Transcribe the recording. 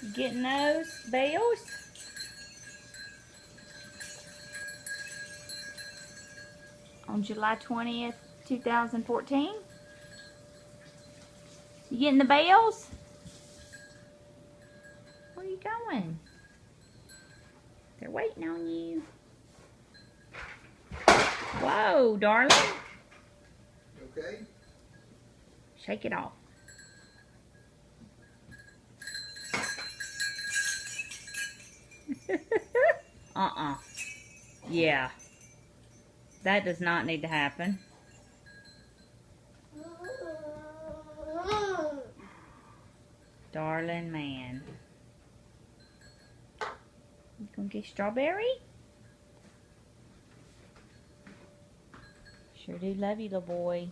You getting those bells? On July 20th, 2014? You getting the bells? Where are you going? They're waiting on you. Whoa, darling. Okay. Shake it off. Yeah. That does not need to happen. Darling man. You gonna get strawberry? Sure do love you, little boy.